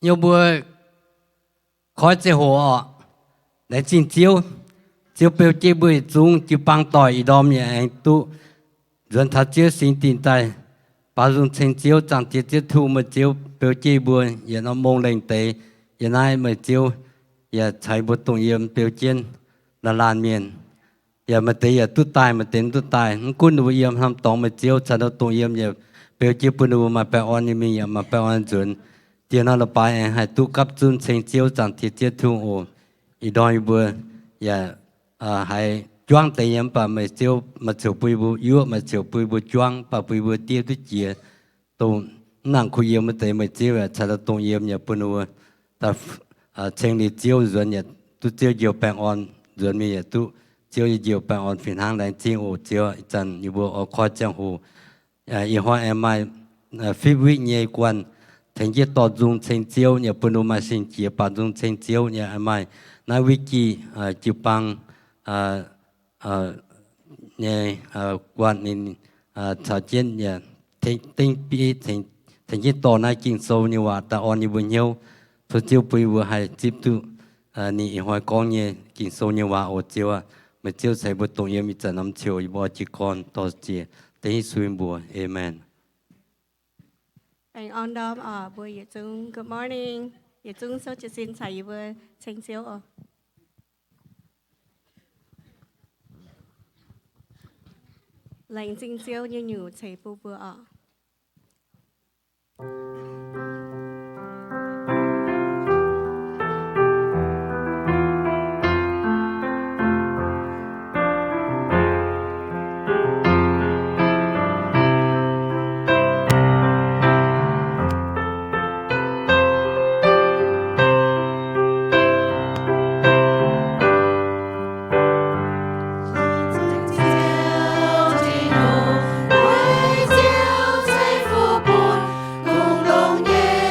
nhiều bữa khói chế hồ để chín chiếu chiếu bèo chế bưởi dung chiếu băng tỏi ý đom nhà anh tu dân thật chiếu xin tin tay bà dùng trên chiếu chẳng chiếu chiếu thu mà chiếu bèo chế bưởi giờ nó mông lên tế giờ nay mà chiếu giờ chạy bột tụng yếm bèo chiên là lan miền giờ mà tế giờ tút tài mà tên tút tài nó cún đồ yếm ham tông mà chiếu chạy nó tụng yếm giờ bèo chế bưởi đồ mà bèo on như mình giờ mà bèo on chuẩn giờ nó là bài anh hay tu cấp dùng trên chiếu chẳng chiếu chiếu thu ồ ý đôi bữa giờ hay choang tay em bà mà chiều bùi bùi yếu mà chiều bùi bùi choang bà bùi bùi tiêu đứt chia tổ nàng khu yếu mà tay mà chiều là chả là tông yếu nhà bùn bùi ta trên đi chiều rồi nhà tu chiều nhiều bèn on rồi mi nhà tu chiều nhiều bèn on phiền hàng đánh chiều ô chiều chân như bùa ở khoa trang hồ ý hoa em mai phi vị nhẹ quan thành chế tọt dùng trên chiều nhà bùn bùi mà xin chia bà dùng trên chiều nhà em mai na wiki chịu bằng nhà quan nên thảo chiến nhà tinh pi thành chế tọt na kinh sâu như vậy ta on như bao nhiêu thôi chiều bùi vừa hay tiếp tu nị hỏi con nhà kinh sâu như vậy ở chiều mà chiều sẽ bớt tụng yếm ít năm chiều bỏ chỉ con tọt chia tới xuyên bùa amen. Anh on đom buổi giờ chúng good morning giờ chúng số chỉ xin thầy vừa sinh xíu lành sinh xíu như nhủ thầy bù bùa Hãy subscribe cho kênh Ghiền Mì Gõ để không bỏ lỡ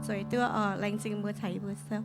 嘴多冷静不睇不收。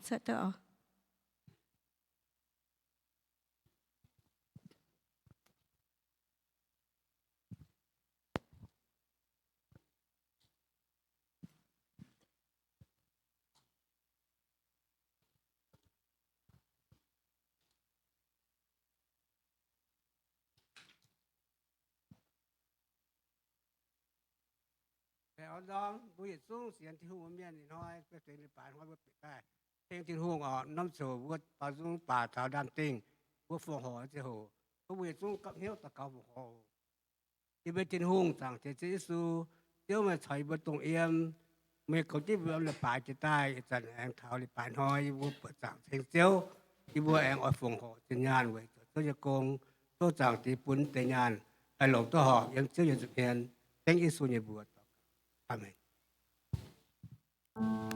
Thật đó. Ở đó buổi xuống xiênที่หูเมียนี่น้อยไปเป็นป่าน้อยบ่ปิดได้เพลงที่หูน้ำโสบ่ป่าxuốngป่าชาวดำติงบ่ฟงหอสิโหก็บุยxuốngกับเหี่ยวตะเกาบ่หอที่ไปจินหูสั่งเจจิสูเดี๋ยวมาใช้บ่ตรงเอี่ยมไม่เขาที่บ่ละป่าจะใต้จันแองเท้าลิป่าน้อยบ่เปิดสั่งเพลงเจียวที่บ่แองอดฟงหอจินญาณไว้ก็จะกงโตสั่งที่ปุ้นแต่ญาณไอ้หลงตัวหอยังเจียวอยู่สุเพียนเต็งอีสุญญบวชAmén. Hãy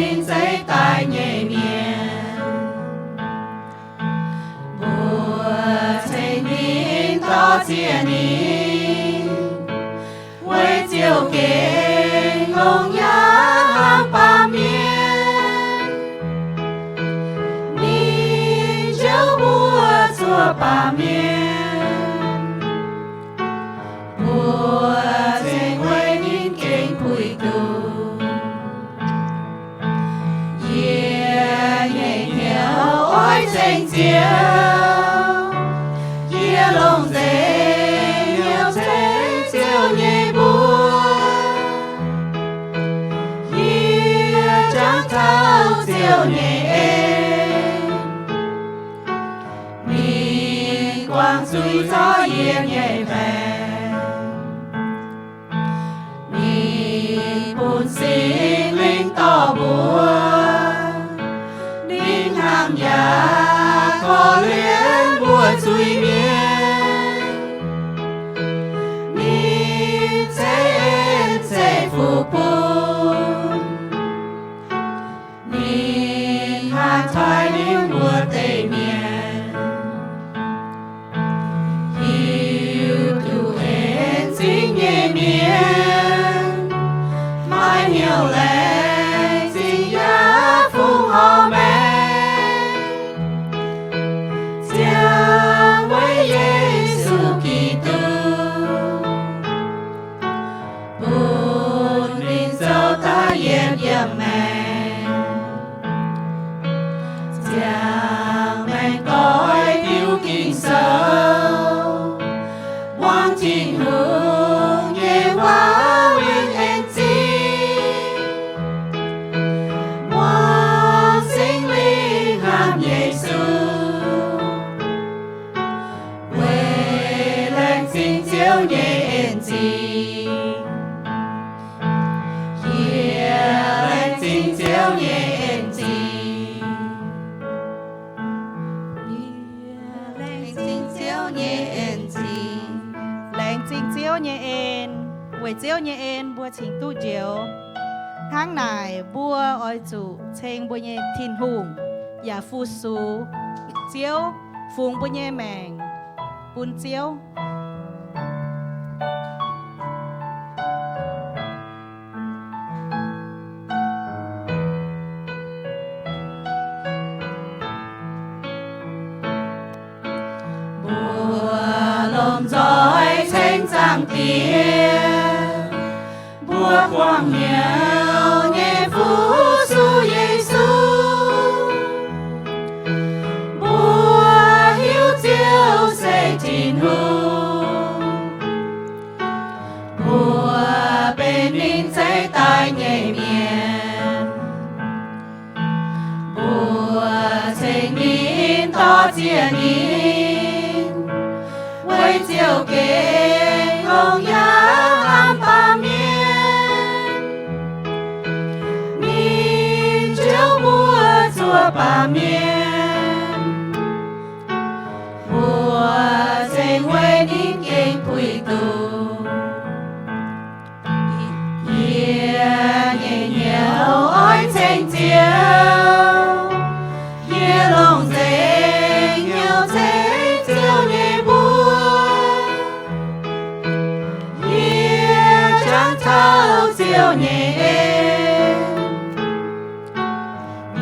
subscribe cho kênh Ghiền Mì Gõ Để không bỏ lỡ thành chiếu kia lòng dễ nhiều thế chiều nhẹ buồn kia trắng thao chiều nhẹ mi quang suy gió yên nhẹ về mi buồn sinh linh to buồn đinh hàng nhà có luyện buồn suy miên mi sẽ phụ buồn mi hàng thoại đến buồn tây miền hiểu tu hẹn chính nhẹ miền mai hiểu lẽ chính giá phung họ mẹ tiếng với Giêsu Kitô buồn bình dấu ta yên yên mẹ tiếng mẹ cõi tiêu kinh sâu quang trình hương nhẹ hóa uyên en quang sinh linh hàm Giêsu quê lên xin chiếu nhẹ en kia lên xin chiếu nhẹ en Lệnh chính chiếu nhẹ en lệnh chính chiếu nhẹ en buổi chiếu nhẹ en bùa chính tu chiếu tháng này bùa oi chủ chênh bùa nhẹ thiên hùng và phu su chiếu phùng bùa nhẹ mèng bùn chiếu lòng giỏi thanh giang tiếng búa quang nhiều nhẹ phú su Giêsu búa hiếu chiếu xây thiên hùng búa bên ninh xây tai nhẹ miền búa xây ninh to chia ninh quay chiều kế ngông nhá am ba miên min chiếu búa chùa ba miên búa trên quay nín kinh quỳ tù nhẹ nhiều ôi trên chiếu nhẹ lòng dễ nhiều thế chiều nhẹ buồn nhẹ trắng thao chiều nhẹ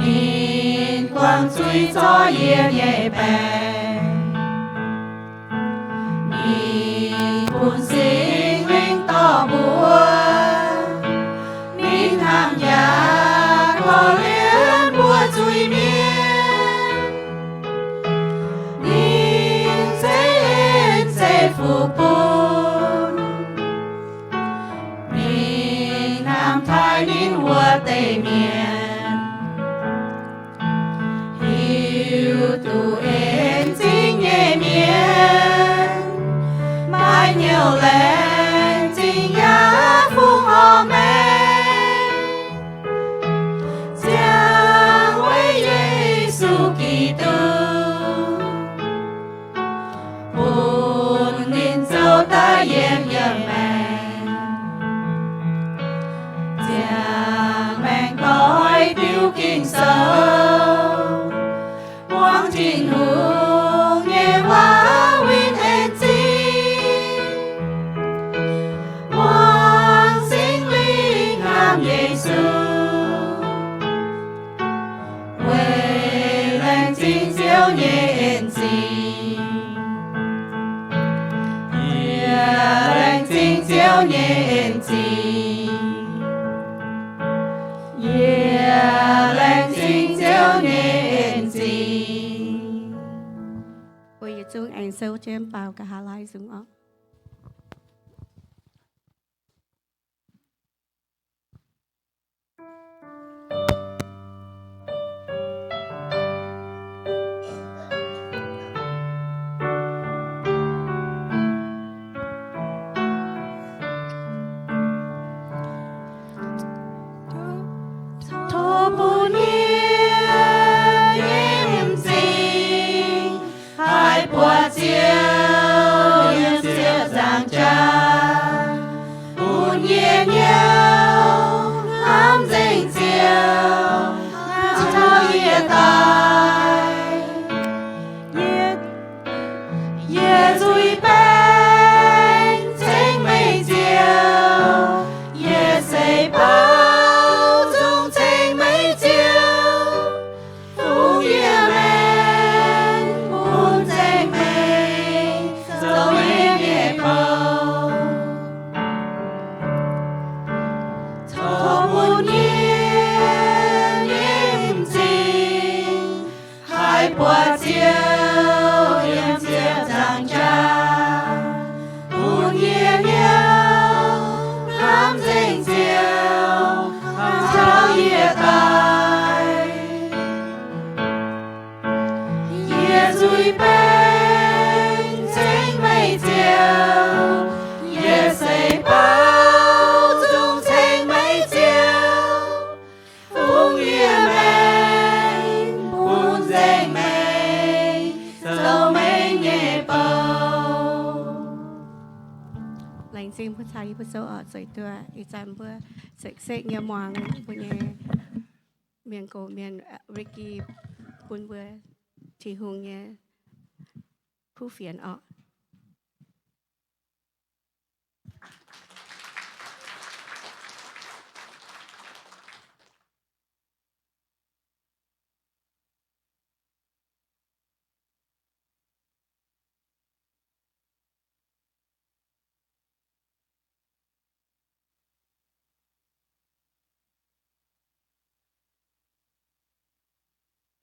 nhìn quang suy gió yên nhẹ bè nhìn buồn sinh linh to buồn nín hàng nhà có liên buồn chui miên nín sẽ phụ buồn nín nam thái nín vua tây miền hiểu tu em chính nhẹ miền mai nhiều lên chính giá phung họ mẹ tiếng với Giêsu Kitô buồn nghìn dấu ta yên yên mẹ tiếng mẹ cõi tiêu kinh sâu quang trình hương nhẹ hóa uyên en quang sinh linh hàm Giêsu quê lên chính chiếu nhẹ en lên chính chiếu nhẹ en lên chính chiếu nhẹ en sâu cho em bảo cả hà lai dùng ọ. Thô bùn yên im sinh hai bùa chiều yên chiều giang cha bùn yên nhau hám dành chiều cho yên tài yên dùi bánh chính mây chiều yên xây bao xinผู้ชายผู้โซอสวยตัวอีจันเพื่อเสกเสกเงียมวางปุญญเมียนโกเมียนริกกี้ปุนเบื่อที่หงเงียผู้เฟียนออก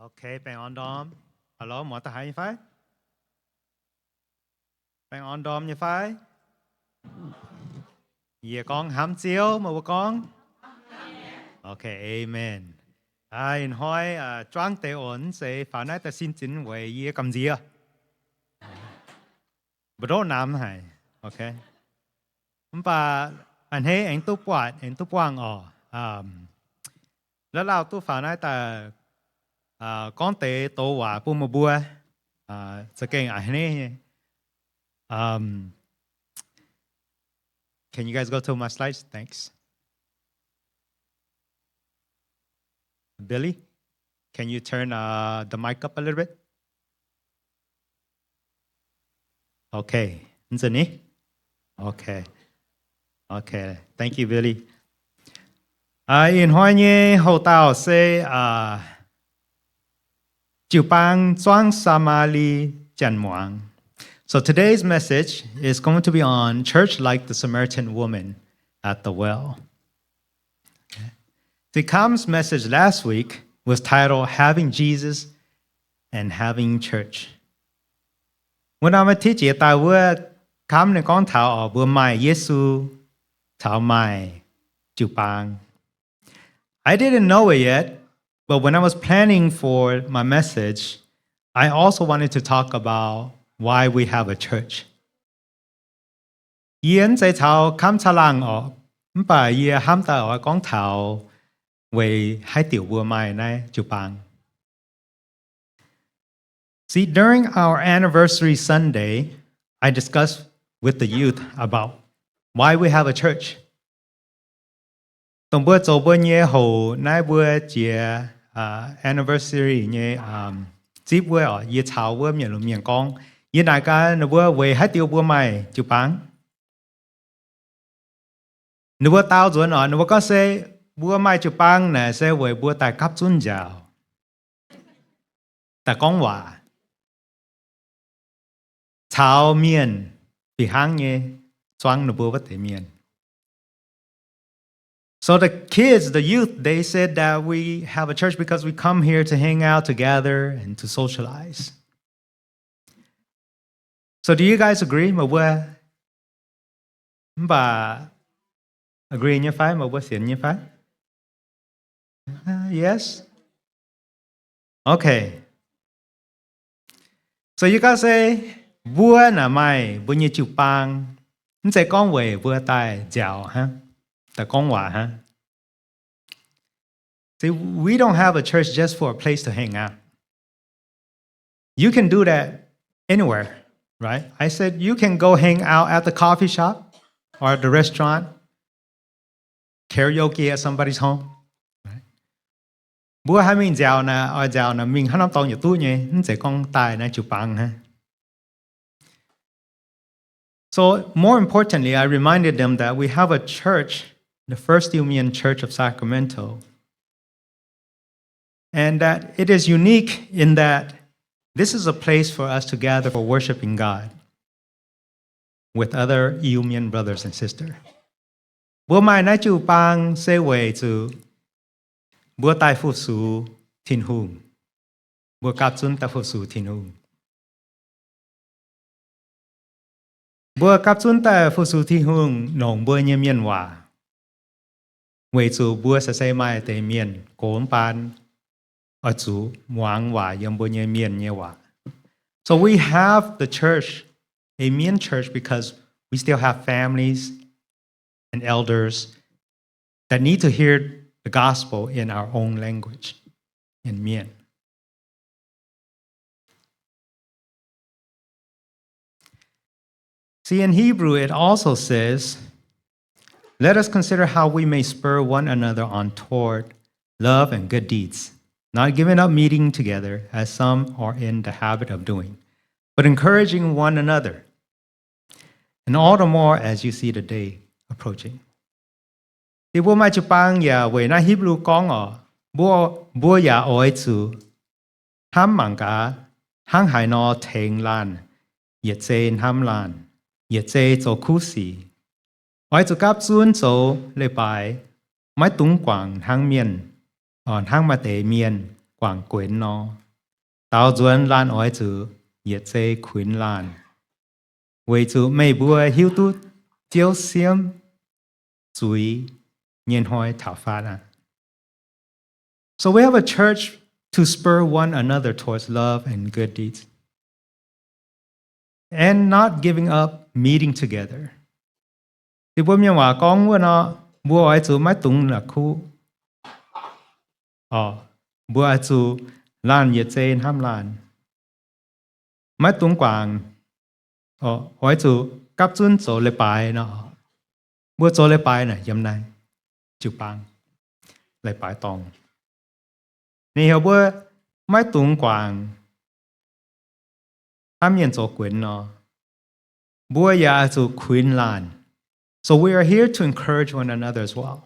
Okay, bạn on đom. Alo, mọi ta hay phải? Bạn on đom như phải? Dạ con hám chiếu mà con. Okay, amen. In hỏi trang tế ổn sẽ phản ánh ta xin chính về gì cầm gì à? Bữa đó nam hay. Okay. Và anh thấy anh tu quangแล้วเราtu phản ánh ta con tế tổ hòa bùa mà bùa sẽ kênh ảnh này. Can you guys go to my slides? Thanks. Billy, can you turn the mic up a little bit? Okay. Nzani? Okay. Okay. Thank you, Billy. In hỏi nhé hậu tạo sẽ So today's message is going to be on church like the Samaritan woman at the well. Okay. The Cam's message last week was titled Having Jesus and Having Church. When I'm a teacher, I would come and con thảo ở mai Yesu thảo mai chupang. I didn't know it yet. But when I was planning for my message, I also wanted to talk about why we have a church. Yên sẽ thảo khám cha lang ở, bà yên ham ta ở con thảo về hai tiểu vua mai này chụp bằng. See, during our anniversary Sunday, I discussed with the youth about why we have a church. Tổng bữa châu bữa nhé hồ nãy bữa chia anniversary nhé dịp bữa ở ye chào bữa miền lục miền con ye đại ca nó bữa về hai tiêu bữa mày chụp bắn nó bữa tao rồi nó bữa có xe bữa mày chụp bắn nè xe về bữa tại cấp xuân giàu tại con hòa chào miền bị hang nhé choang nó bữa vật thể miền. So the kids, the youth, they said that we have a church because we come here to hang out, to gather, and to socialize. So do you guys agree mà bữa bà agree như phải mà bữa xiên như phải? Yes. Okay. So you guys say bữa là mai bữa như chịu bang, nó sẽ con về bữa tai giàu ha, ta con hòa ha. See, we don't have a church just for a place to hang out. You can do that anywhere, right? I said you can go hang out at the coffee shop or at the restaurant, karaoke at somebody's home. Bữa hai mình giàu nè, ở giàu nè, mình hắn năm tao nhiều tuổi nhỉ, nó sẽ con tài nè chụp bằng ha. So more importantly, I reminded them that we have a church, the First Union Church of Sacramento, and that it is unique in that this is a place for us to gather for worshiping God with other Union brothers and sisters. Bữa mai nãy chịu bằng sẽ về từ bữa tai phụ sự thiên hùng, bữa cáp chân ta phụ sự thiên hùng. Bữa cáp chân ta phụ sự thiên hùng nông bữa như miền hòa. Về từ bữa sẽ xây mai tại miền cổn pan ở chủ hoàng hòa yếm bữa như miền như hòa. So we have the church, a Mien church, because we still have families and elders that need to hear the gospel in our own language, in Mien. See, in Hebrew, it also says, let us consider how we may spur one another on toward love and good deeds, not giving up meeting together as some are in the habit of doing, but encouraging one another, and all the more as you see the day approaching. Thì bố mai chụp băng ya về na Hebrew con ở bố ya oi zu ham mang cả hang hải nó thành lan yết trên ham lan yết trên cho khu sĩ oi zu cáp xuân cho lễ bài mai tung quảng hang miền on hang ma tế miền quảng quyến nó tao duẩn lan oi zu yết trên quyến lan về zu mấy bữa hiếu tút chiếu xiêm chuối So we have a church to spur one another towards love and good deeds. And not giving up meeting together. Thì bố miệng hòa con bữa nó bố ai chú mái tung là khu. Bố ai chú lan nhiệt trên ham lan. Mái tung quảng. Ai chú cáp chân chỗ lễ bài nó. Bố chỗ lễ bài này dâm này. Chịu bằng lại bài tòng. Nên hiểu bữa máy tung quảng hàm nhận cho quyến nó. Bữa ya cho quyến lan. So we are here to encourage one another as well.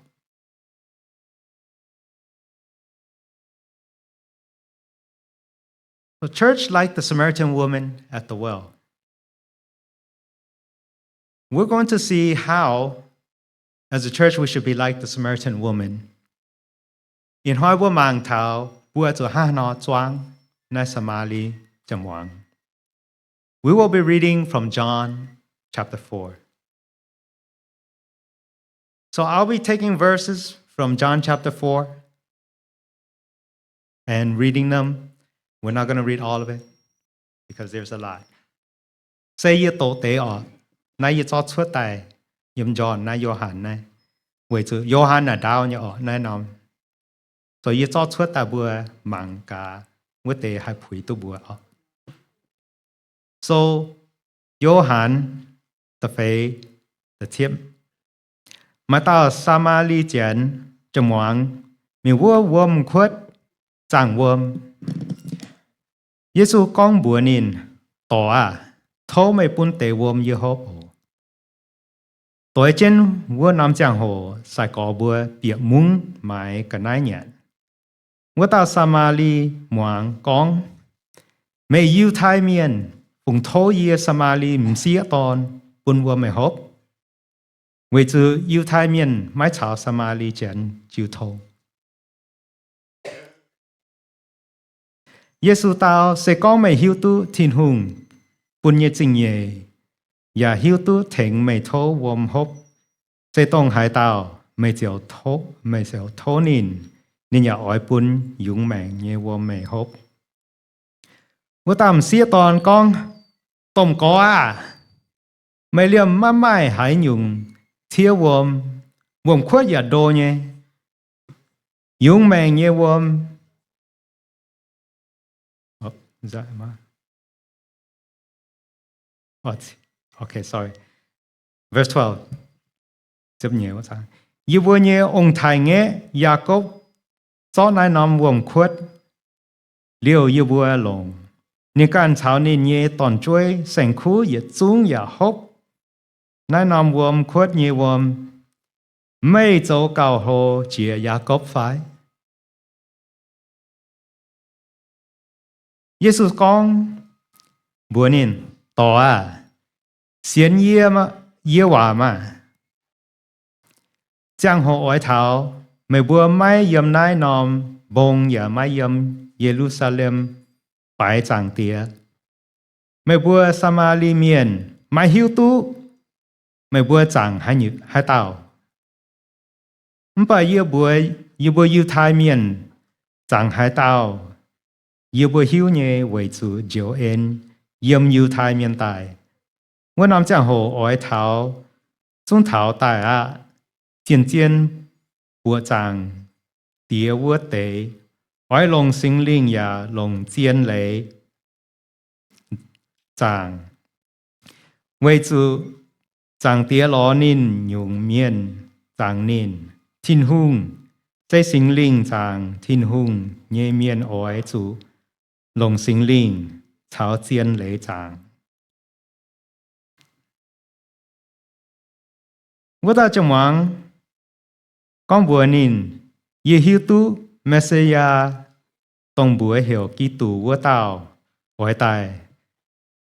So church like the Samaritan woman at the well. We're going to see how as a church, we should be like the Samaritan woman. In Hoa Bua Mang Tao, Bua Zu Ha No Chuang, Na Samali Jamwang. We will be reading from John chapter 4. So I'll be taking verses from John chapter 4 and reading them. We're not going to read all of it because there's a lot. Say ye to te o, na ye cho chua tai. Yếm John na Johann này, vậy chứ Johann là đau nhở ở này nằm, rồi yêu cho suốt ta bữa mang cả, với tề hai phủi tu bữa ở. So Johann ta phải ta thiệp, mà ta Samali chén trong hoàng, mình vua khuất, chẳng vua. Giêsu con bữa nín, tỏ thâu mấy bún tề vua như hộp. Tối trên vua Nam Giang Hồ sai có bữa bịa múng mãi cả nái nhện. Vua ta Samali muang con. Mẹ yêu thái miền phùng thô yê Samali mxia ton bún vua mẹ hộp. Vì chứ yêu thái miền mãi chào Samali chén chiêu thô. Giêsu tao sẽ có mẹ hiếu tu thiên hùng ปุ่นเยจิงเยอย่าหิวตู้เถงไม่โทวมฮบใจต้องหายเตาไม่เจียวโทไม่เจียวโทนินนี่อย่าอ้อยปุ่นยุงแมงเยวมไม่ฮบว่าตามเสียตอนกองต้มก้าไม่เลี่ยมมาไม่หายยุงเที่ยววมขวดอย่าโดนเยยุงแมงเยวมIs that am I? Oh, okay, sorry. Verse 12. Tiếp nhiều sao? Yêu vua nhé ông thái nghe Jacob cho nai nam vòng khuất liều yêu vua lồng. Nếu can cháo nên nhé tòn chuối sành khu yết chung ya hốc nai nam vòng khuất nhé vòng mấy châu cao hồ chia Jacob phái. Jesus con bữa nín tỏ xiên yê hòa mà giang hồ ỏi thảo mấy bữa mai yếm nai nòm bông ya mai yếm Jerusalem bài chẳng tía mấy bữa Samari miền mai hiu tu mấy bữa chẳng hai tàu bà yê bữa yêu thái miền chẳng hai tàu yêu bữa hiu nhé为主救恩yếm yêu thái miền tài我南江hồ ỏi thảo中thảo tài渐渐我长蝶我地爱龙心灵呀龙尖雷长为主长蝶罗宁用面长宁天空在心灵长天空叶面爱主龙心灵朝尖雷长我到这忙con bùa nín ye hiu tu Messiah tông bùa hiểu ký tù vua tao ỏi tài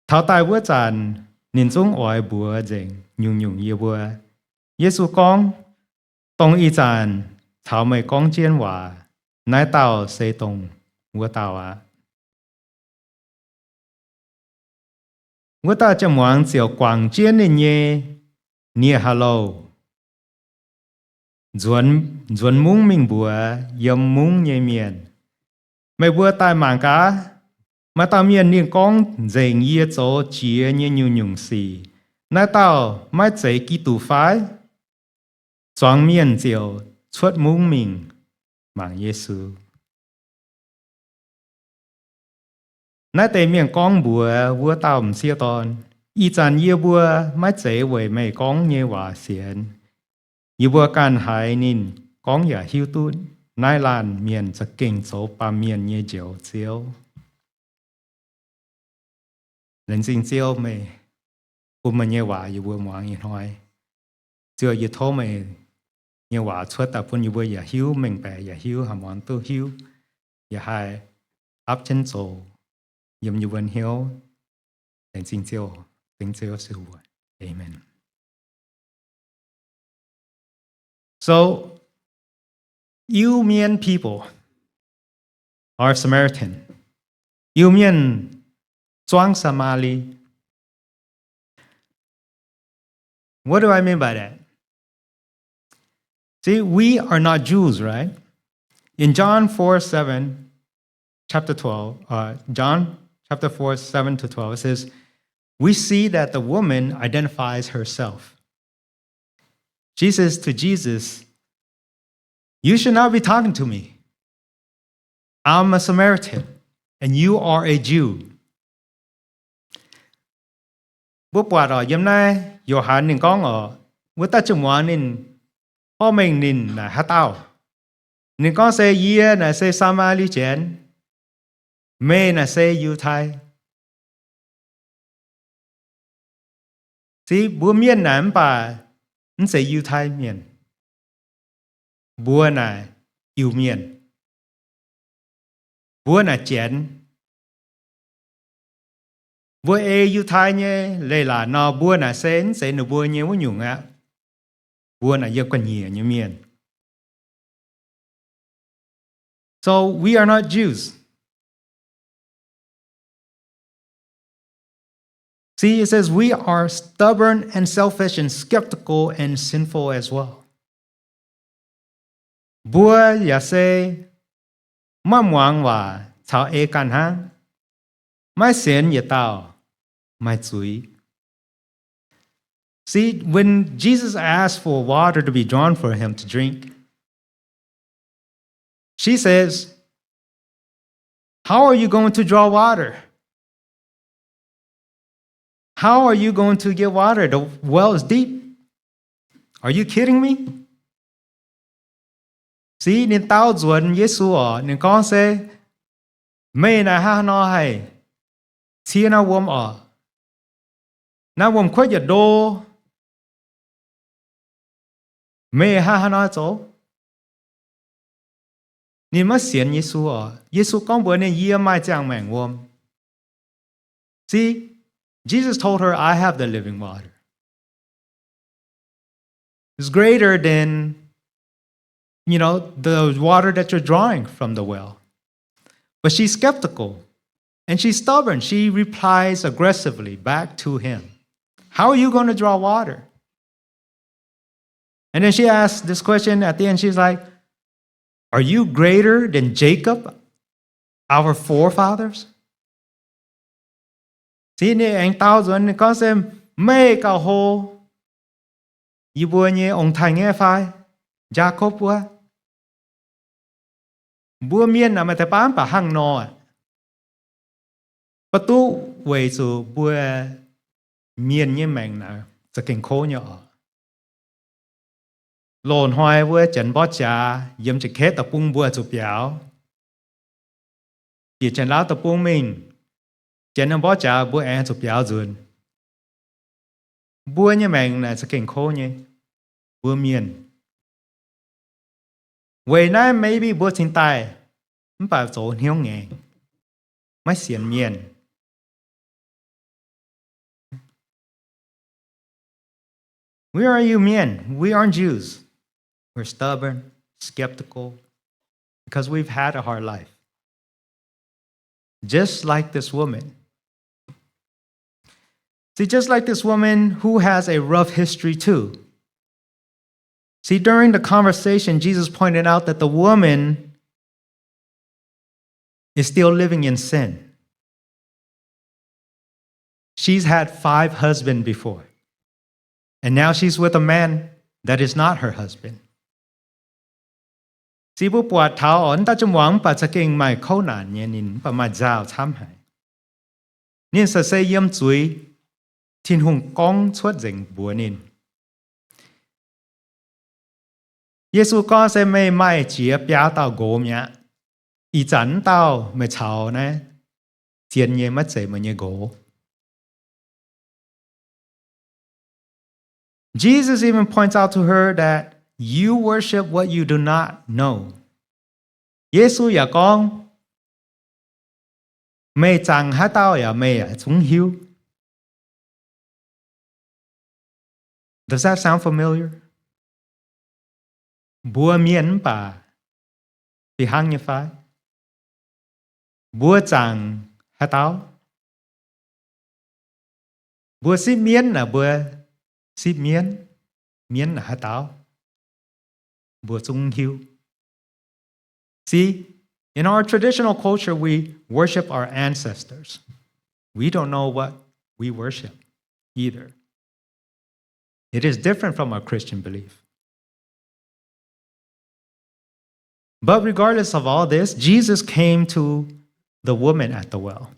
tháo tài vua tràn nín chung ỏi bùa dành nhung ye bùa Giêsu con tông y tràn tháo mày con chiên hòa nái tao xây tông vua tao vua tao chăm hoàng chiều quảng chiên nên nhé hello Duẩn mung mình bùa yếm mung nhẹ miền mày bùa tai mảng cá mà tao miền niên con dành yết chỗ chia nhẹ nhung xì nãy tao mai chạy kí tù phái choáng miền chiều xuất mung mình mảng Giêsu nãy tây miền con bùa tao唔xia tòn y chàn yê bùa mai chạy về mày con nhẹ hòa xiên yêu bùa can hải nín con ya hiu tu nai lan miềnจะเก่งโจปาmiền nhẹ diệu diệu lần sinh diệu mày bùa mà nhẹ hòa yêu bùa ngoan yên hoài chưa yêu thô mày nhẹ hòa xuất ta phun yêu bùa ya hiu mình bè ya hiu hàm món tu hiu ya hai áp chân chỗ yếm yêu bùa hiu lần sinh diệu tính diệu sư bùa amen. So, Yumian people are Samaritan. Yumian Zhuang Samali. What do I mean by that? See, we are not Jews, right? In John 4:7, chapter 12, John chapter 4, 7 to 12, it says, we see that the woman identifies herself. She says to Jesus, you should not be talking to me. I'm a Samaritan, and you are a Jew. Bố bà rồi hôm nay, Yohan nên con ở, với ta chung hóa nên, họ mình nên là hát tao. Nên con sẽ yê là sẽ Samali chén, mê là sẽ yu thai. See, bố miên nản bà, nó sẽ yêu thái miền bùa là yêu miền bùa là chén bùa yêu thái nhé lấy là nó bùa là sen sẽ nó bùa nhé với nhung bùa là yêu quan nhiều như miền. So we are not Jews. See, it says we are stubborn and selfish and skeptical and sinful as well. Bua ya se ma muang wa chao e kan hang. Mai xian ye tao mai zui. See, when Jesus asked for water to be drawn for him to drink, she says, how are you going to draw water? How are you going to get water? The well is deep. Are you kidding me? See, nên tao chuẩn Giêsu ở nên con sẽ mê na ha no hay chia na wom ở na wom khoe giờ đô mê ha no chỗ nên mất xiên Giêsu ở Giêsu con bữa nên yếm mai chẳng mảng wom. See, Jesus told her, I have the living water. It's greater than, the water that you're drawing from the well. But she's skeptical and she's stubborn. She replies aggressively back to him. How are you going to draw water? And then she asks this question at the end. She's like, are you greater than Jacob, our forefathers? See, anh tao rồi con xem mê cao hồ y bùa nhé ông thành nghe phai Jacob bùa miên là mà ta bán bà hăng nọ bà tu về sự bùa miên như mình là sẽ kinh khô nhỏ lồn hoài bùa chân bó trà yếm chỉ khét tập bung bùa chụp béo chỉ chân lão tập bung mình chân nó bó trà bùa ăn chụp béo dùn bùa như mình là sẽ kinh khô nhé bùa miên vậy nay maybe bùa chính tài không phải chỗ hiếu nghe mấy xiên miên where are you men? We aren't Jews. We're stubborn, skeptical, because we've had a hard life. Just like this woman. See, just like this woman who has a rough history too. See, during the conversation, Jesus pointed out that the woman is still living in sin. She's had 5 husbands before. And now she's with a man that is not her husband. See, bố bọt tháo ổn ta chum wang pa cha kinh mai khâu nản nhé nín pa ma giao tham hại. Nín sa say yếm chuối thiên hùng công xuất dình bùa nín. Giêsu có sẽ mê mai chia bia tao gồm nhá. Ý chắn tao mê chào nè. Tiền nhé mất dễ mà nhé gỗ. Jesus even points out to her that you worship what you do not know. Giêsu ya con mê chẳng há tao ya mê ya chúng hiếu. Does that sound familiar? Bùa miên bà bị hăng như phái. Bùa chẳng há tao. Bùa xí miên là bùa xí miên. Miên là há tao. Bùa chung hiếu. See, in our traditional culture, we worship our ancestors. We don't know what we worship either. It is different from our Christian belief. But regardless of all this, Jesus came to the woman at the well.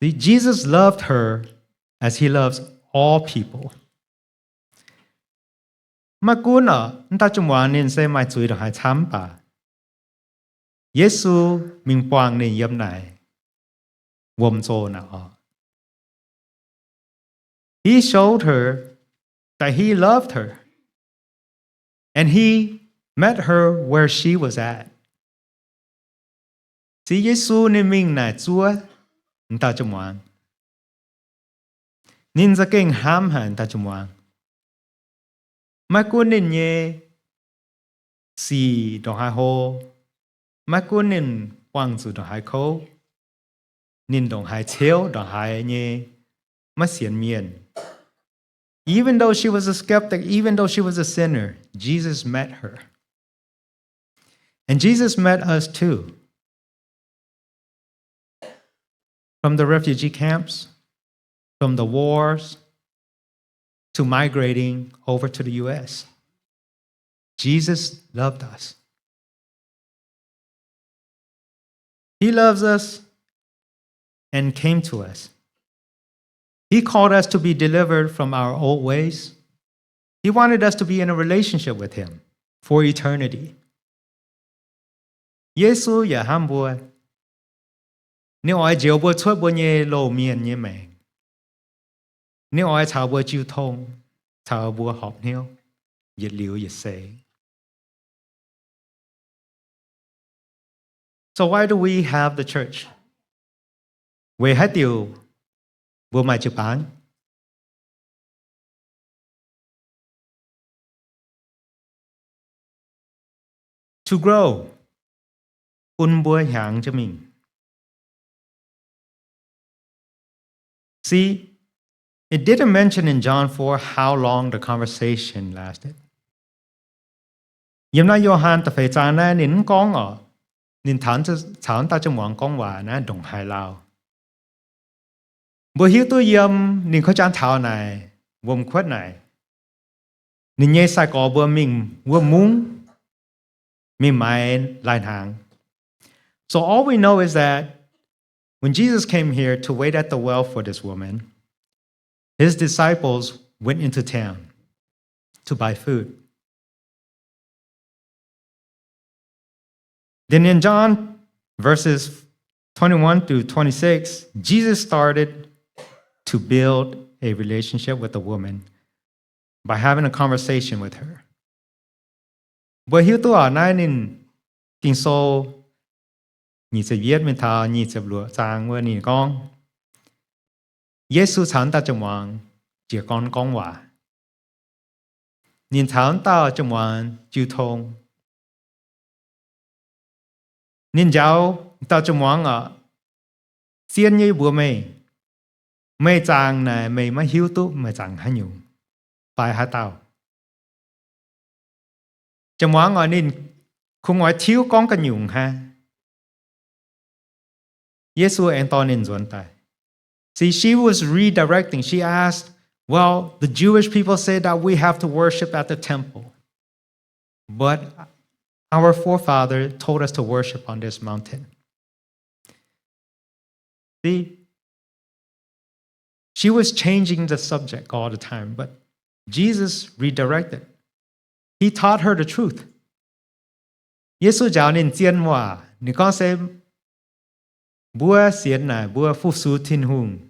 See, Jesus loved her as he loves all people. Mà cún ở, ta chung hoàn nên sẽ mai chuối được hai chám bà. Giêsu mình quang nên yếm này, wom chô nào. He showed her that he loved her. And he met her where she was at. See, Giêsu nên mình này chúa, ta chung hoàn. Nên ra kinh hám hẳn ta chung hoàn. Mà cô nên nhé xì đồ hai hô. Mà cô nên quang dù đồ hai khô. Nên đồ hai chéo đồ hai nhé mà xiên miên. Even though she was a skeptic, even though she was a sinner, Jesus met her. And Jesus met us too. From the refugee camps, from the wars, to migrating over to the US. Jesus loved us. He loves us and came to us. He called us to be delivered from our old ways. He wanted us to be in a relationship with Him for eternity. Giêsu ya ham bua. Nếu ai chiều bua出bua nhẹ lộ miền như mẹ. Nếu ai chào bua chiêu thông, chào bua họp hiếu, nhiệt liều nhiệt sế. So why do we have the church? Về hai điều bua mai chụp bán. To grow. Bua hàng cho mình. See, it didn't mention in John 4 how long the conversation lasted. Yếm na Johann ta phải trả na nín con ở, nín thán ta trong mong con hòa na đồng hai lao. Bữa hiếu tôi yếm nín khó chán thảo này, vòng khuất này. Nín nhé sai có bữa mình vừa muốn, mình mai lại hàng. So all we know is that when Jesus came here to wait at the well for this woman, His disciples went into town to buy food. Then in John verses 21 through 26, Jesus started to build a relationship with the woman by having a conversation with her. Bởi hiếu tôi ở nay nên kinh số nhị sẽ viết mình thà nhị sẽ lụa sang với nhị con. Giêsu chán ta trong hoàng chỉ con hòa. Nhìn chán ta trong hoàng chịu thông. Nhìn giáo ta trong hoàng ở xiên như bùa mày chàng này mày mà hiếu tụ mày chàng hay nhung. Phải hả tao. Trong hoàng ở nên không nói thiếu con cái nhung ha. Giêsu anh to nên dọn tay. See, she was redirecting. She asked, well, the Jewish people say that we have to worship at the temple. But our forefather told us to worship on this mountain. See, she was changing the subject all the time, but Jesus redirected. He taught her the truth. Giêsu giáo nên chiên hòa, nên con xem bữa xiên này bữa phục sự thiên hùng,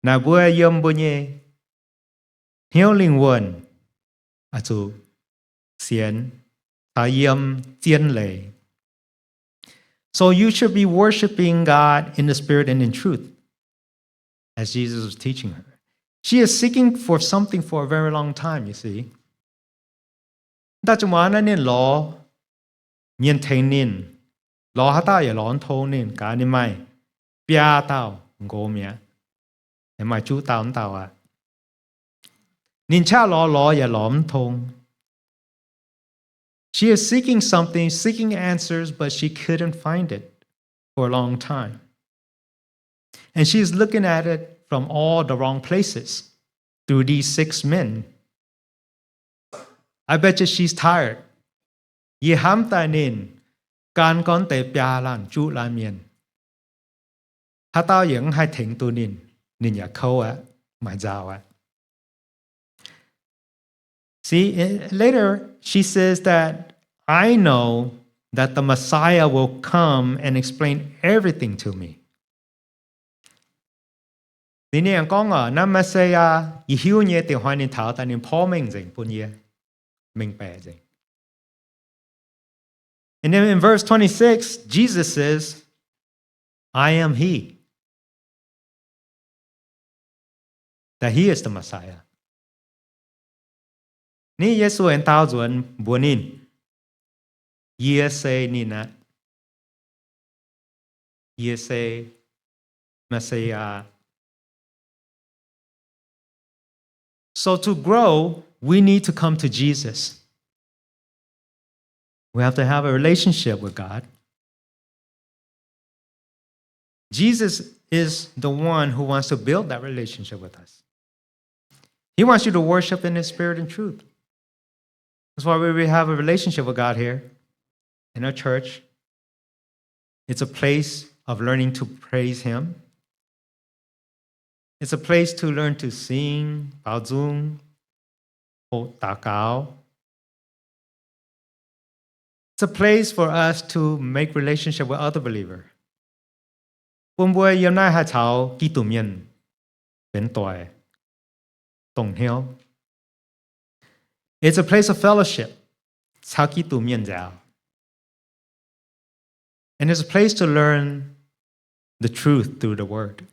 na bữa yếm bữa nhẹ, hiếu linh hồn, à chú xiên, ta yếm chiên lệ. So you should be worshiping God in the Spirit and in truth, as Jesus was teaching her. She is seeking for something for a very long time, you see. Ta chung na nên lo, nhiên thành nên. Lo hát tao ya lon thô nên cả nên mai bia tao ngô mía em mai chú tao à nên cha lo ya lom thong. She is seeking something, seeking answers, but she couldn't find it for a long time. And she's looking at it from all the wrong places through these 6 men. I bet you she's tired. Ye ham ta nên can con tệ bia lan chú lan miền. Hát tao những hai thỉnh tu nín nhà khâu á, mà giàu á. See, later she says that I know that the Messiah will come and explain everything to me. Thì nên con ở Nam Messiah, hiểu nhé thì hoan nên thảo ta nên phó mình dành bún nhé, mình bè dành. And then in verse 26, Jesus says, I am He. That He is the Messiah. Ni Yesu en tao zuan buonin. Yese ni na. Yese Messiah. So to grow, we need to come to Jesus. We have to have a relationship with God. Jesus is the one who wants to build that relationship with us. He wants you to worship in His spirit and truth. That's why we have a relationship with God here in our church. It's a place of learning to praise Him. It's a place to learn to sing, bao dung, ho ta cao. It's a place for us to make relationship with other believers. Buôn bùa yếm nai hà chào kỹ tụ miên, bến tòi, tổng hiếu. It's a place of fellowship. Chào kỹ tụ miên giáo. And it's a place to learn the truth through the word.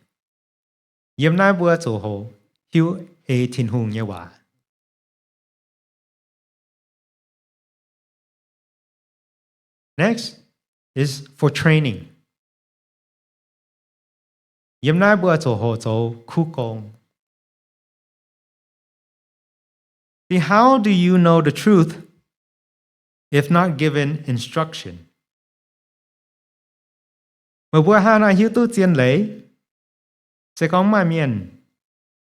Yếm nai bùa tổ hồ, hiếu ê thiên hùng nhé hòa. Next is for training. Yếm nai bùa tổ hồ tổ khu công. See, how do you know the truth if not given instruction? Mà bùa hà na hiếu tu tiên lấy, sẽ có mai miền,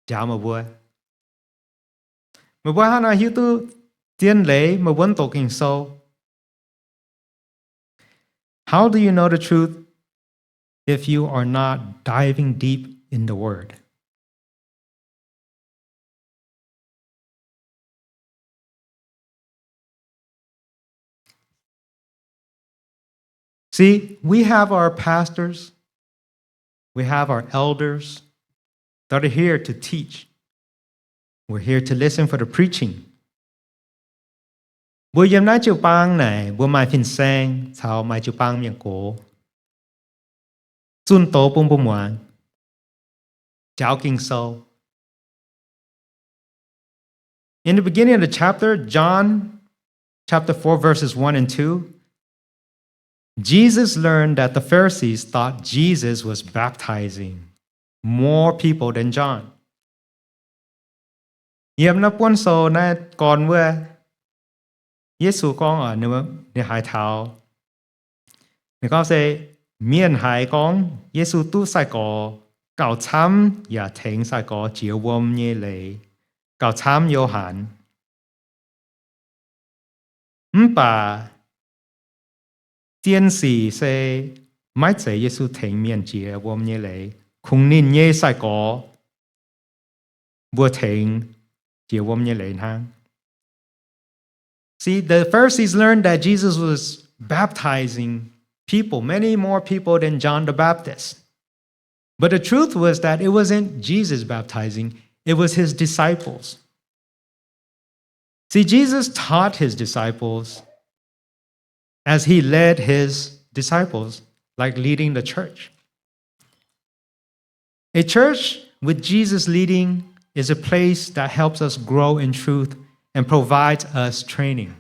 chào mà bùa. Mà bùa hà na hiếu tu tiên lấy mà vẫn tổ kinh sâu. How do you know the truth if you are not diving deep in the Word? See, we have our pastors, we have our elders that are here to teach. We're here to listen for the preaching. Bùa yếm nai chiều bang này, bùa mai phìn sang, chào mai chiều bang miệng cổ. Chun tố bông bông ngoan. Chào kinh sâu. In the beginning of the chapter, John chapter 4, verses 1 and 2, Jesus learned that the Pharisees thought Jesus was baptizing more people than John. Yếm na buôn sâu na còn bùa. Giê-xu con ở nơi hải thảo. Người con sẽ miền hải con Giê-xu tu sai có cào chăm và thỉnh sai có chiếu vôm như lệ cào chăm yêu hẳn. Bà tiên sĩ sẽ mãi sẽ Giê-xu thỉnh miền chiếu vôm như lệ không nên như sai có bùa thỉnh chiếu vôm như lệ hăng. See, the Pharisees learned that Jesus was baptizing people, many more people than John the Baptist. But the truth was that it wasn't Jesus baptizing, it was his disciples. See, Jesus taught his disciples as he led his disciples, like leading the church. A church with Jesus leading is a place that helps us grow in truth and provides us training.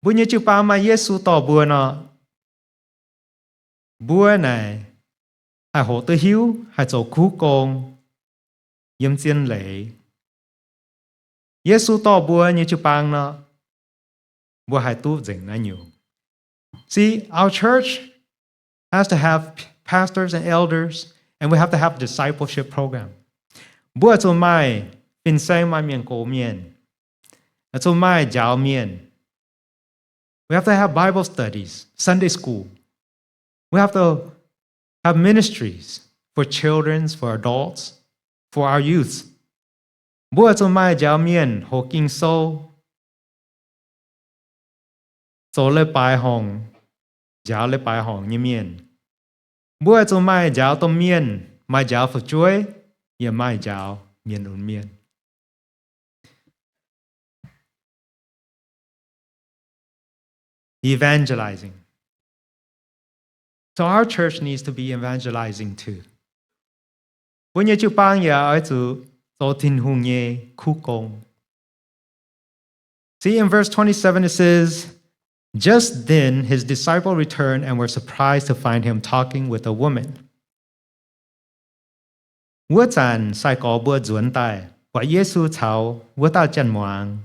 Bùa như chữ ba mà Giê-xu tỏ bùa nó. Bùa này, hãy hỗ tư hiếu, hãy dấu cứu công, yếm chiên lễ. Giê-xu tỏ bùa như chữ ba nó. Bùa hãy tu dình na nhiều. See, our church has to have pastors and elders, and we have to have a discipleship program. Bùa cho mai, in sang my mian ko mian. And so my jiao mian. We have to have Bible studies, Sunday school. We have to have ministries for children, for adults, for our youth. Bùa cho mai jiao mian ho kinh sâu. So le bai hong, jiao le bai hong như mian. Bùa cho mai jiao to mian, mai jiao for joy, ya mai jiao mian un mian. Evangelizing. So our church needs to be evangelizing too. When you bang ya ai zu zo tin hung ye ku gong. See, in verse 27 it says, just then his disciples returned and were surprised to find him talking with a woman. Bữa chàn sai có bữa duẩn tai, Quả Giêsu chào vua ta chân hoàng,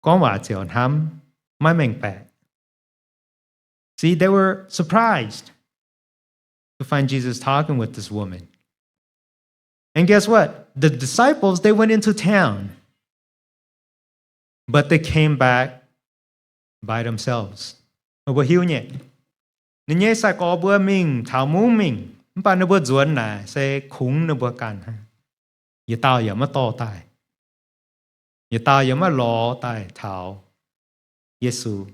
có quả chiều hám, mai mình bẻ. See, they were surprised to find Jesus talking with this woman. And guess what? The disciples, they went into town, but they came back by themselves. Mà bữa hiu nhẹ. Nên nhé sa có bữa mình, thảo mũ mình, bà nó bữa duẩn nè, sẽ khủng nó bữa càn ha. Giờ tao giờ mà to tài. Giờ tao giờ mà lo tài thảo Giêsu.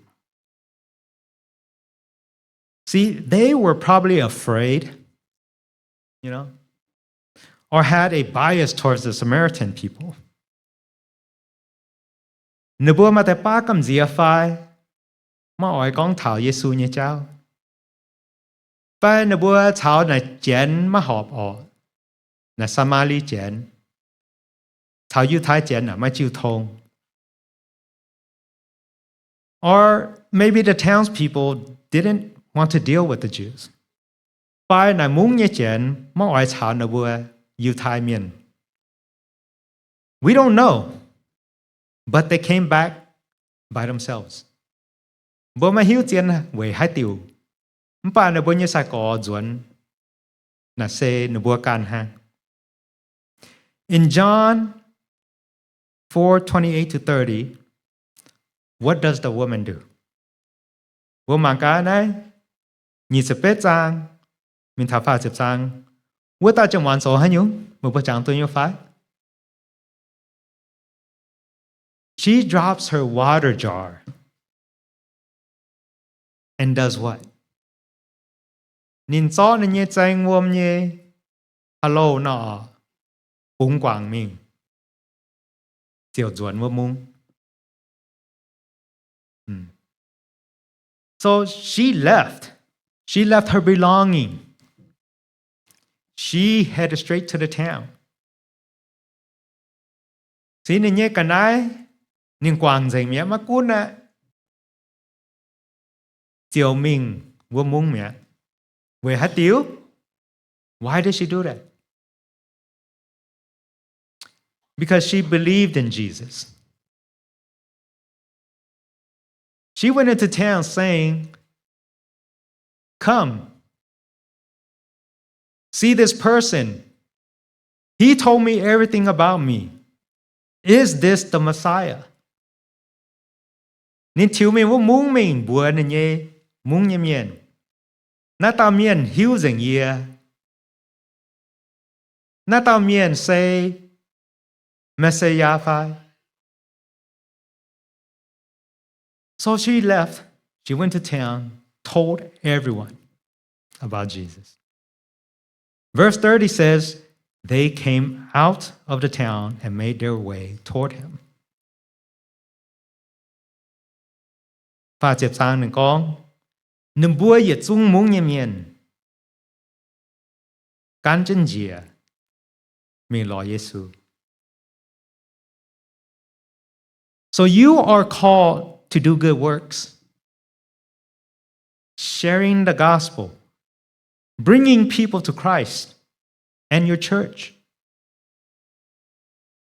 See, they were probably afraid, you know, or had a bias towards the Samaritan people. Nếu bữa mà tại ba cầm dìa phai, mà ỏi con thảo Giêsu như cháu. Ba nếu bữa thảo này chén mà họp ọ, là Samali chén. Thảo yu thái chén là mà chịu thông. Or maybe the townspeople didn't want to deal with the Jews. Ba này muốn như chén, mà ỏi thảo nếu bữa yu thái miền. We don't know. But they came back by themselves. Bố mà hiếu tiền về hai tiêu. Bà nó bố như sa có duẩn là xe nó bố can hang. In John 4:28-30, what does the woman do? Bố mang cá này, nhìn sẽ bết trang, mình thả phá chụp trang. Bố ta chẳng hoàn số hay nhung, bố chẳng tôi như phải. She drops her water jar and does what? Nhìn rõ nên nhé tranh vôm nhé hello nọ búng quảng mình tiểu duẩn vô mung. So she left. She left her belonging. She headed straight to the town. Xin nên nhé cả nái nhưng quảng dành mẹ mà cún nè. Chiều mình vô mung mẹ. Về hát tiếu. Why did she do that? Because she believed in Jesus. She went into town saying, come, see this person. He told me everything about me. Is this the Messiah? Nên thiếu mình vô muốn mình bùa nè nhé, muốn nhé miền. Nà tao miền hiếu dành yê. Nà tao miền say Messiah phai. So she left, she went to town, told everyone about Jesus. Verse 30 says, they came out of the town and made their way toward him. Và chẹp sang nâng con, nâng bùa yết dung mông nhẹ miền. Can chân dìa, mình lo Giêsu. So you are called to do good works, sharing the gospel, bringing people to Christ and your church.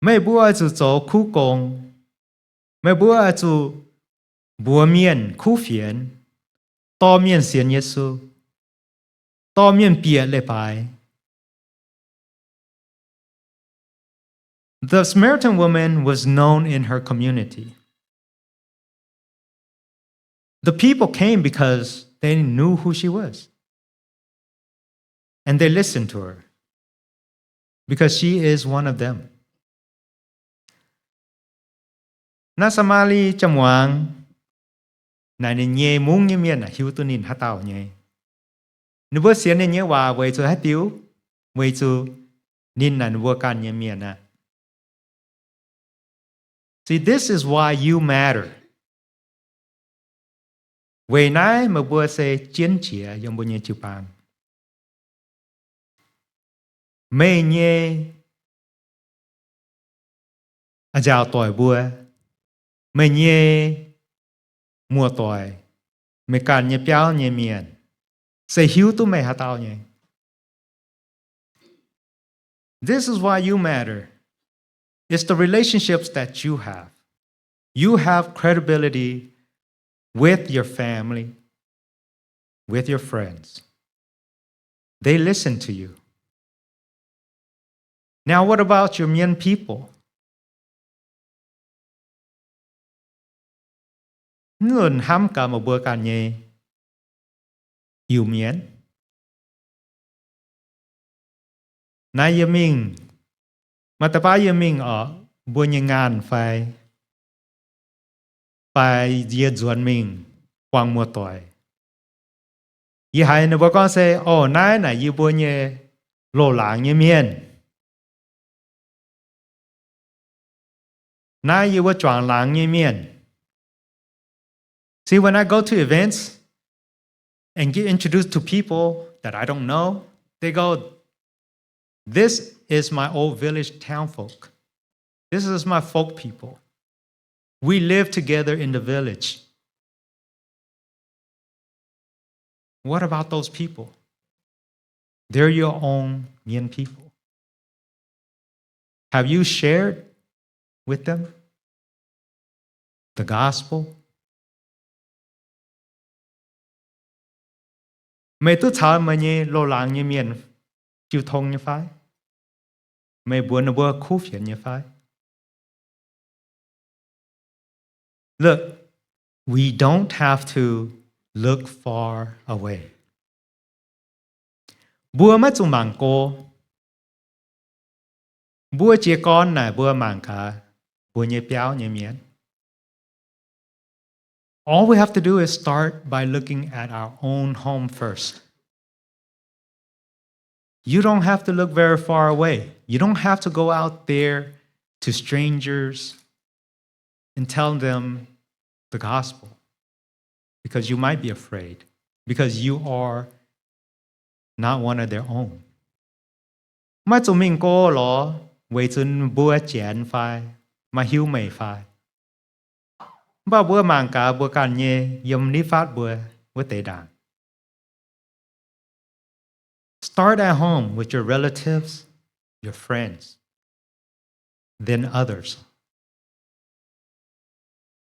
Mấy bùa zu zo khu công, mấy bùa zu bùa miền khu phiền, to miền xiên Giêsu, to miền bịa lễ bài. The Samaritan woman was known in her community. The people came because they knew who she was. And they listened to her because she is one of them. Na Samali chamwang na ni nye mung nye miên na hiu tu nin hatao nye. Ni bo xian ni nye wa wei zu hatiu, wei zu nin na wo kan nye miên na. See, this is why you matter. Về nãy mà bữa sẽ chiến chia trong bữa nhé chịu bằng. Mê nhé à chào tuổi bữa. Mê nhé mùa tuổi. Mê càn nhé béo nhé miền. Sẽ hiếu tu mê hạ tao nhé. This is why you matter. It's the relationships that you have. You have credibility with your family, with your friends. They listen to you. Now, what about your Mien people? Nguồn ham cả một bữa cả nhé. Yêu Mien. Na yêu mình. Mà ta ba yêu mình ở bữa nhà ngàn phải diệt duẩn mình quang mùa tuổi. Ý hay nó bảo con sẽ nãy này yêu bữa nhà lộ lãng như miền. Nãy yêu bữa choàng lãng như miền. See, when I go to events and get introduced to people that I don't know, they go, this is my old village town folk. This is my folk people. We live together in the village. What about those people? They're your own Mien people. Have you shared with them the gospel? Mày tu thảo mà nhé lô làng như miền chịu thông như phái. Mày buồn nó bữa khu phiền như phái. Look, we don't have to look far away. Bữa mất dùng mảng cô. Bữa chia con này bữa mảng cả. Bữa như béo như miền. All we have to do is start by looking at our own home first. You don't have to look very far away. You don't have to go out there to strangers and tell them the gospel because you might be afraid, because you are not one of their own. Mà chúng mình có lo vì chúng bữa chén phải, mà hiếu mày phải. Ba bữa mang cả bữa càn nhé yếm ní phát bữa tệ đàn. Start at home with your relatives, your friends, then others.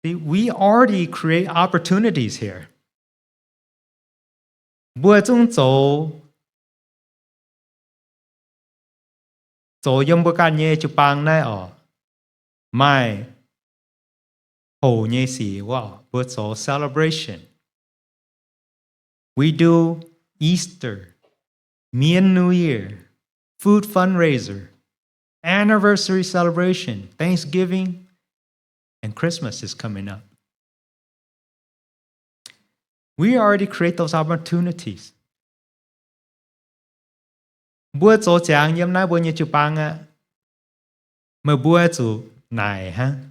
See, we already create opportunities here. Bữa chúng dỗ yếm bữa càn nhé chụp băng này mai Hồ nhé xì wow, bữa dỗ celebration. We do Easter, Mien New Year, food fundraiser, anniversary celebration, Thanksgiving, and Christmas is coming up. We already create those opportunities. Bữa dỗ chàng yếm nãy bữa nhé chụp băng á. Mà bữa dỗ này ha.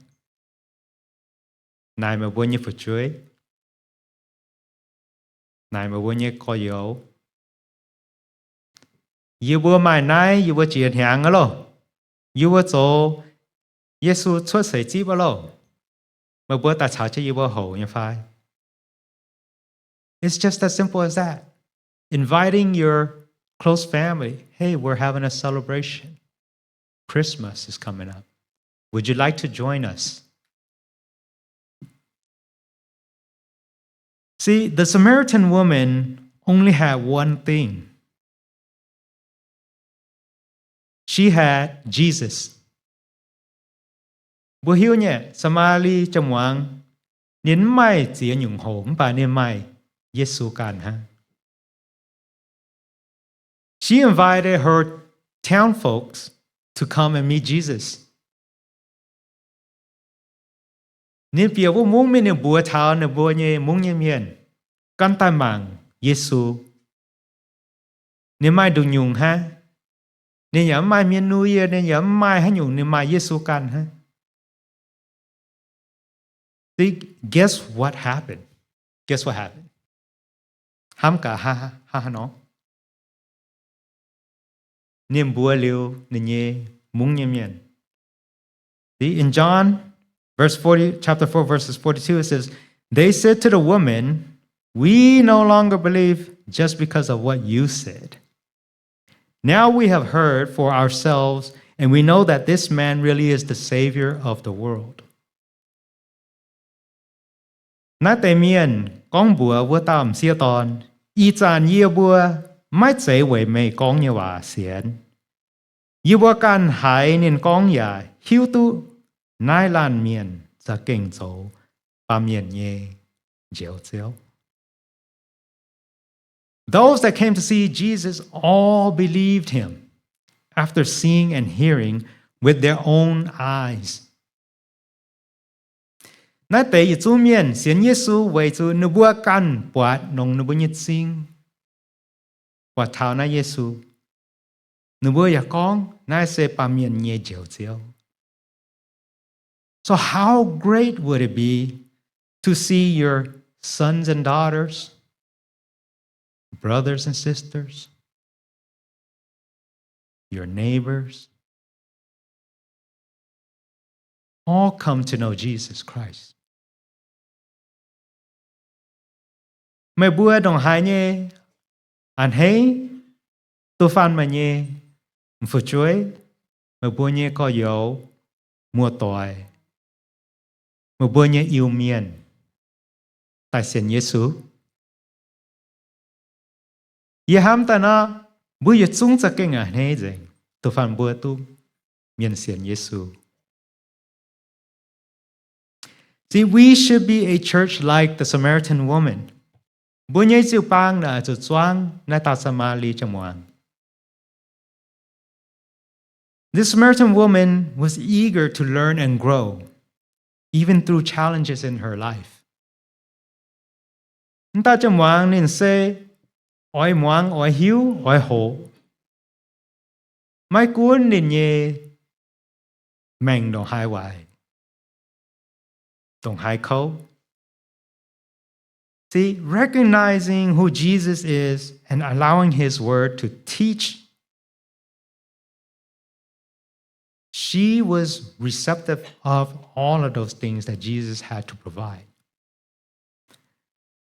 Này mà bữa nhé phụ chuối. Này mà bữa nhé có dấu. Yêu bữa mai này, yêu bữa chuyện hàng á lô. Yêu bữa dỗ Giê-xu xuất sợi chí bà lô. Mà bữa ta chào cho yêu bữa hậu như phai. It's just as simple as that. Inviting your close family. Hey, we're having a celebration. Christmas is coming up. Would you like to join us? See, the Samaritan woman only had one thing. She had Jesus. Bữa hiếu nhé, Samari trong hoàng, nín mai chỉ nhung hổm bà niên mai, Giê-xu càn ha. She invited her town folks to come and meet Jesus. Nên phía vô muốn mình bùa thảo nè bùa nhé muốn nhé miền. Căn tai mạng Giê-xu. Nên mai đừng nhung ha. Nên nhắm mai miền núi nên nhắm mai ha nhung nên mai Giê-xu can ha. See, guess what happened? Guess what happened? Ham cả ha nó. Nên bùa liu nên nhé muốn nhé miền. See, in John chapter 4, verses 42, it says, they said to the woman, we no longer believe just because of what you said. Now we have heard for ourselves, And we know that this man really is the Savior of the world. Nãy tế miền con bùa vua tạm xia tòn, y chàn yê bùa, mai chế wei mei con như hòa xiên. Yê bùa can hải nên con ya, hiu tu, nai lan miền, za kinh dấu, ba miền nhê, diệu diệu. Those that came to see Jesus all believed him after seeing and hearing with their own eyes. Nãy tế y chú miền xiên Giê-xu為chú nữ bùa can bọt nông nữ bùa nhít sinh. Bọt thảo na Giê-xu. Nữ bùa ya con nãy sẽ ba miền nhẹ diệu diệu. So how great would it be to see your sons and daughters, brothers and sisters, your neighbors, all come to know Jesus Christ. Mày bùa đồng hai nhé, anh hay, tôi phán mà nhé, phụ chuối, mày bùa nhé có dấu, mua tỏi, mày bùa nhé yêu miền, tại xin Giê-xu. Yê ham ta na, bùa yết chung cha kinh anh hay dành, tôi phán bùa tu, miền xin Giê-xu. See, we should be a church like the Samaritan woman. Bố nhây chiều bang na cho choang na ta Samali chamuang. This Samaritan woman was eager to learn and grow, even through challenges in her life. Ta chamuang nên say, oi muang, oi hiu, oi ho. Mai cuốn nên nhê, mèng đồng hai hoài. Đồng hai khâu. See, recognizing who Jesus is and allowing his word to teach, she was receptive of all of those things that Jesus had to provide.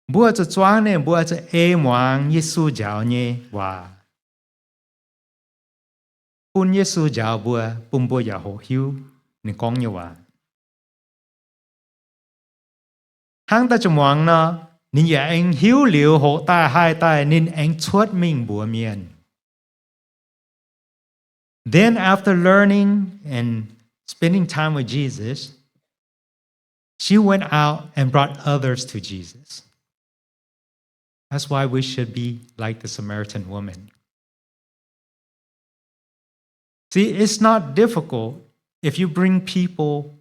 Bùa cho choang nè, bùa cho moang Giê-xu giáo nhé và bùn Giê-xu giáo bùa, bùn bùa giáo hộ hiu, nè con như và. Hang ta cho moang na, nên ya anh hiếu liệu hộ ta hai ta nên anh chuốt mình bùa miền. Then after learning and spending time with Jesus, she went out and brought others to Jesus. That's why we should be like the Samaritan woman. See, it's not difficult if you bring people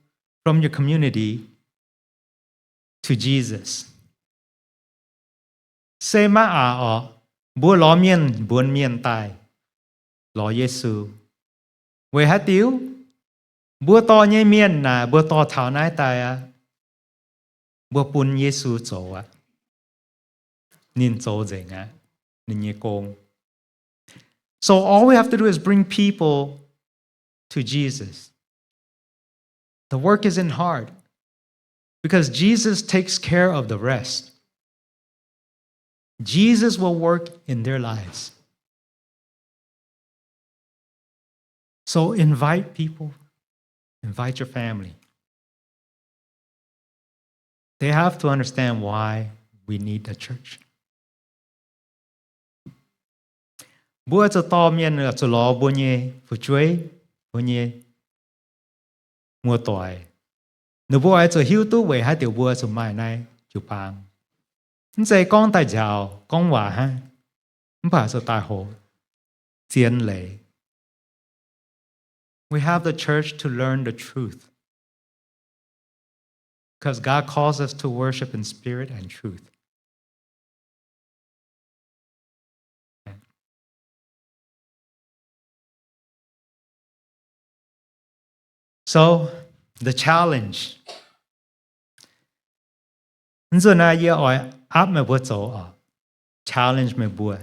from your community to Jesus. Say ma bùa ló miên buồn miên tai ló Giê-xu. Vậy hả tiếu? Bùa to nhây miên nà bùa to thảo nái tai bùa bùn Giê-xu chỗ nín chỗ dành nín nhê công. So all we have to do is bring people to Jesus. The work isn't hard because Jesus takes care of the rest. Jesus will work in their lives. So invite people, invite your family. They have to understand why we need a church. Bùa cho to miên là cho lò bùa nhé, phụ chuối, bùa nhé, mua tỏi. Nếu bùa ai cho hiếu tú về hai tiểu bùa cho mai này, chụp bang. Dạy con tài giáo, con hòa ha. Bà cho tài hồ. Chiến lệ. We have the church to learn the truth. Because God calls us to worship in spirit and truth. So, the challenge. Nzo na ye oi áp me bùa chỗ challenge me bùa.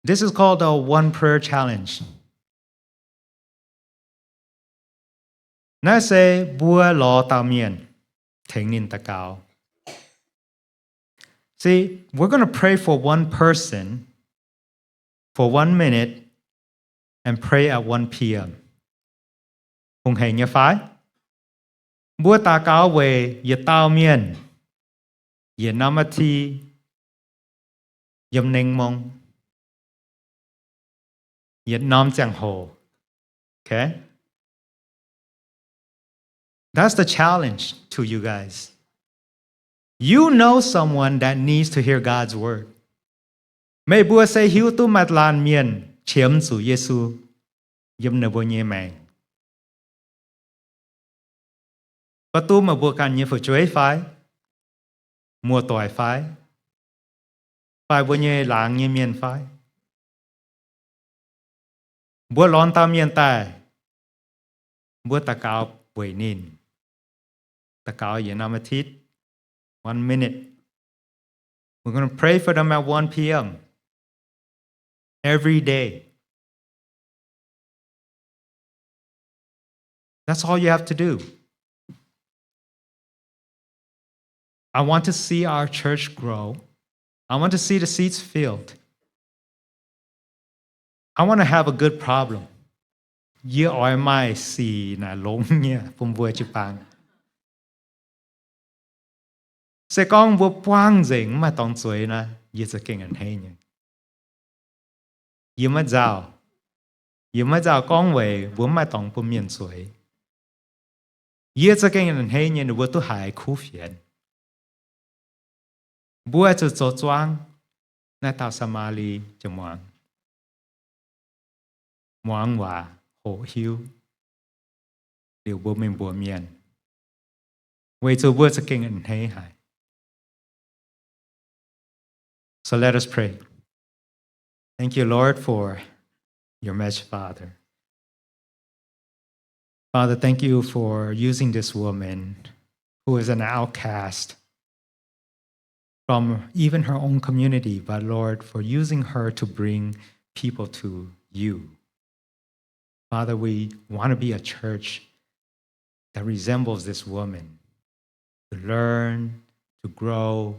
This is called the one prayer challenge. Na say bùa lo tao miên, thỉnh nín ta cao. See, we're going to pray for one person for 1 minute and pray at 1 p.m. Hùng hề nhớ phái. Bữa ta cáo về giờ tao miền. Giờ năm thi dâm ninh mong. Giờ năm chẳng hồ. Okay? That's the challenge to you guys. You know someone that needs to hear God's word. Mấy bữa say hiếu tu mặt lan miền chiếm chủ Giêsu dâm nợ bố nhé mạng. Và tu mà bữa càng như phải chuối phái. Mùa tỏi phái. Phái bữa nhé làng như miền phái. Bữa lon ta miền tài. Bữa ta cao buổi nín. Ta cao giờ năm thít. 1 minute. We're going to pray for them at 1 p.m. every day. That's all you have to do. I want to see our church grow. I want to see the seats filled. I want to have a good problem. Ye oi mai si na long nha pum vua chụp bang. Sẽ con vua quang dĩnh mà tông chuối na ye sẽ kinh anh hay nha. Ye mà giàu con về vua mà tông pum miền chuối. Ye sẽ kinh anh hay nha vua tu hại khu phiền. Bữa cho cho choang na tao Samali cho moang hòa hổ hiu điều bố mình bố miền vậy cho bữa cho kinh anh hay hại. So let us pray. Thank you, Lord, for your message, Father. Father, thank you for using this woman who is an outcast from even her own community, but Lord, for using her to bring people to you. Father, we want to be a church that resembles this woman, to learn, to grow,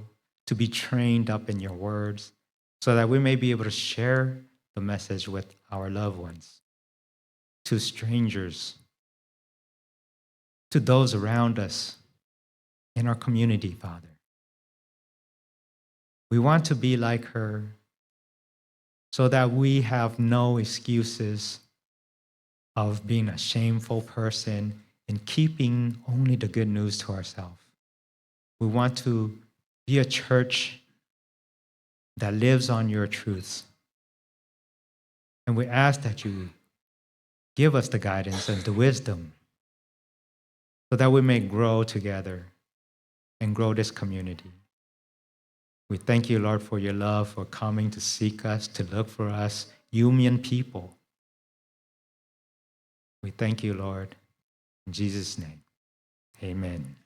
to be trained up in your words, so that we may be able to share the message with our loved ones, to strangers, to those around us in our community, Father. We want to be like her so that we have no excuses of being a shameful person and keeping only the good news to ourselves. We want to be a church that lives on your truths. And we ask that you give us the guidance and the wisdom so that we may grow together and grow this community. We thank you, Lord, for your love, for coming to seek us, to look for us, human people. We thank you, Lord. In Jesus' name, amen.